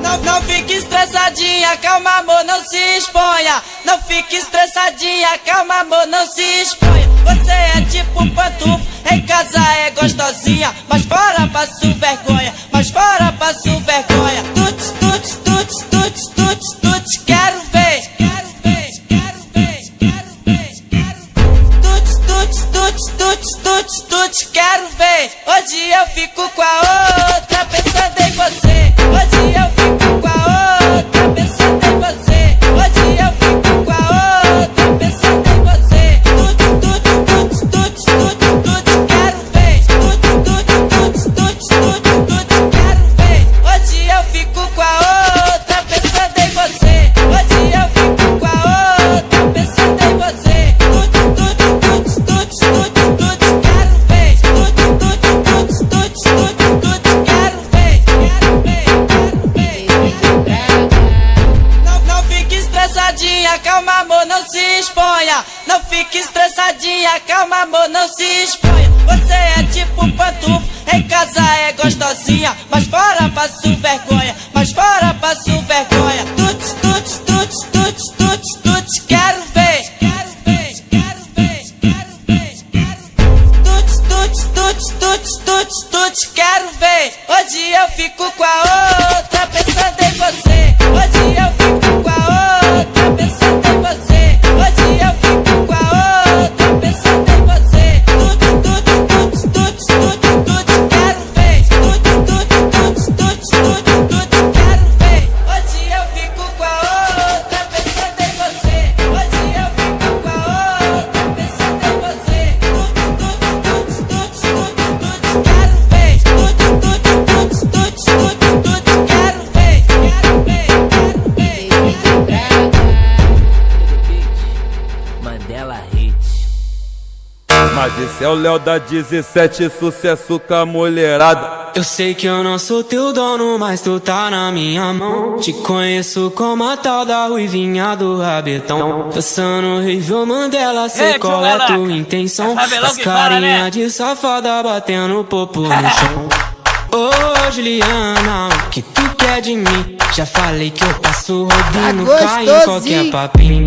Não fique estressadinha, calma amor, não se exponha. Não fique estressadinha, calma amor, não se exponha. Você é tipo pantufa, em casa é gostosinha, mas fora passo vergonha, mas fora passo vergonha. Tuts, tuts, tuts, tuts, tuts, tuts, quero ver. Quero ver, quero ver, quero ver, quero ver. Tuts, tuts, tuts, tuts, tuts, tuts, quero ver. Hoje eu fico com a outra pensando em você. Hoje eu fico com a outra pensando em você. Hoje eu fico com a outra pensando em você. Tuts, tuts, tuts, tuts, tuts, tuts, quero ver. Tuts, tuts, tuts, tuts, tuts, tuts, quero ver. Hoje eu fico com a outra pensando em você. Hoje eu fico com a outra pensando em você. Tuts, tuts, tuts, tuts, tuts, tuts, quero ver. Tuts, tuts, tuts, tuts, tuts, tuts, quero ver. Quero ver, quero ver. Não fique estressadinha, calma amor, não se exponha. Não fique estressadinha, calma amor, não se exponha. Você é tipo pantufa, em casa é gostosinha, mas fora passo vergonha, mas fora passo vergonha. Tuts, tuts, tuts, tuts, tuts, tuts, quero ver. Quero ver, quero ver, quero ver, quero ver. Tuts, tuts, tuts, tuts, tuts, tuts, quero ver. Hoje eu fico com a outra pensando em você. Hoje eu fico com a outra pensando em você. Hoje eu fico com a outra pensando em você. Tuts, tuts, tuts, tuts, tuts, tuts, quero ver. Tuts, tuts, tuts, tuts, tuts, tuts, quero ver. Hoje eu fico com a outra pensando em você. Hoje eu fico com a outra pensando em você. Tuts, tuts, tuts, tuts, tuts, tuts, quero ver. Tuts, tuts, tuts, tuts, tuts, tuts, quero ver. Quero ver, quero ver, quero ver. Mandela Hit. Mas esse é o Léo da 17, sucesso com a mulherada. Eu sei que eu não sou teu dono, mas tu tá na minha mão. Te conheço como a tal da ruivinha do rabetão. Dançando horrível Mandela, sei qual é tua intenção. As carinha de safada batendo popo no chão. Ô Juliana, o que tu quer de mim? Já falei que eu passo rodando, cai em qualquer papinho.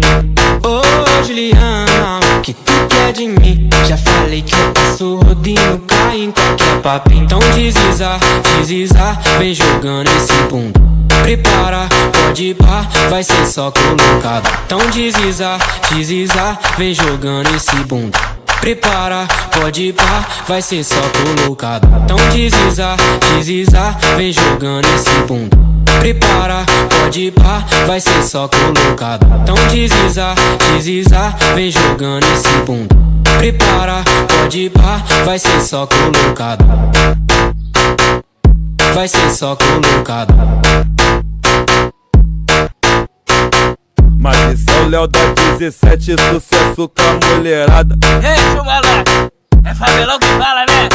Ô Juliana, o que tu quer de mim? Já falei que eu passo rodinho, cai em qualquer papinho. Então desliza, desliza, vem jogando esse bunda. Prepara, pode ir pá, vai ser só colocado. Então desliza, desliza, vem jogando esse bunda. Prepara, pode ir pá, vai ser só colocado. Então desliza, desliza, vem jogando esse bunda. Prepara, pode ir pá, vai ser só colocado. Então desliza, desliza, vem jogando esse bunda. Prepara, pode ir pá, vai ser só colocado. Vai ser só colocado. Mas esse é o Léo da 17, sucesso com a mulherada. Ei, Chumala, é Fabelão que fala, né?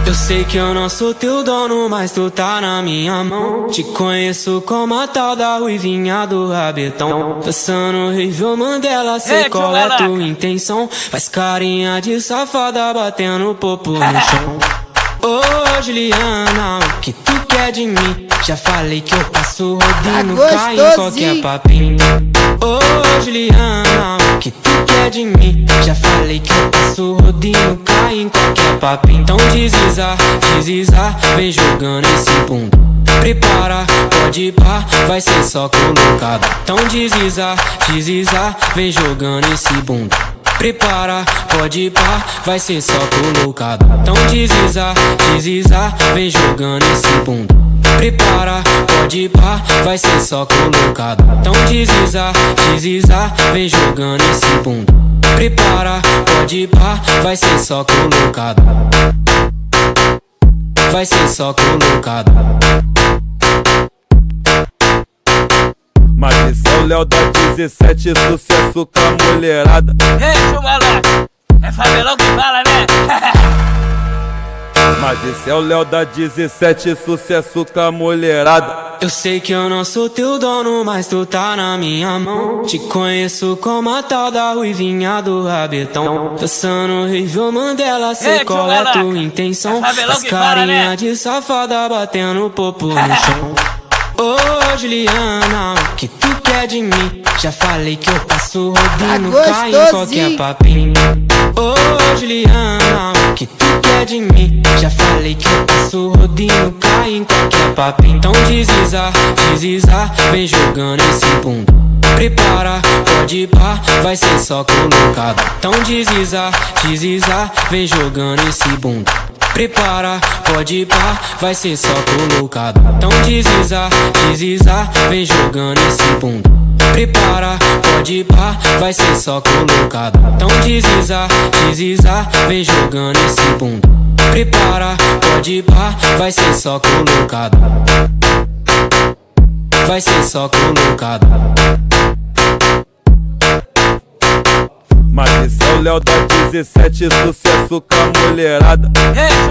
Eu sei que eu não sou teu dono, mas tu tá na minha mão. Te conheço como a tal da ruivinha do rabetão. Dançando horrível Mandela, sei qual é tua intenção. Faz carinha de safada batendo popo no chão. Ô Juliana, o que tu quer de mim? Já falei que eu passo rodinho, cai em qualquer papinho. Ô Juliana, o que tu quer de mim? Já falei que eu passo rodinho, cai em qualquer papinho. Então desliza, desliza, vem jogando esse bunda. Prepara, pode ir pá, vai ser só colocado. Então desliza, desliza, vem jogando esse bunda. Prepara, pode ir pá, vai ser só colocado. Então desliza, desliza, vem jogando esse bunda. Prepara, pode ir pá, vai ser só colocado. Então desliza, desliza, vem jogando esse bunda. Prepara, pode ir pá, vai ser só colocado. Vai ser só colocado. Mas esse é o Léo da 17, sucesso com a mulherada. Ei, Chumala, é Fabelão que fala, né? Mas esse é o Léo da 17, sucesso com a mulherada. Eu sei que eu não sou teu dono, mas tu tá na minha mão. Te conheço como a tal da ruivinha do rabetão. Dançando horrível Mandela, sei qual é tua intenção. As carinha de safada batendo popo no chão. Ô Juliana, o que tu quer de mim? Já falei que eu passo rodinho, Tá cai em qualquer gostosinho. papinho. Ô Juliana, o que tu quer de mim? Já falei que eu passo rodinho, cai em qualquer papinho. Então desliza, desliza, vem jogando esse bunda. Prepara, pode pá, vai ser só colocado. Então desliza, desliza, vem jogando esse bunda. Prepara, pode pá, vai ser só colocado. Então desliza, desliza, vem jogando esse bunda. Prepara, pode pá, vai ser só colocado. Então desliza, desliza, vem jogando esse bunda. Prepara, pode pá, vai ser só colocado. Vai ser só colocado. Mas esse é o Léo da 17, sucesso com a mulherada. Ei,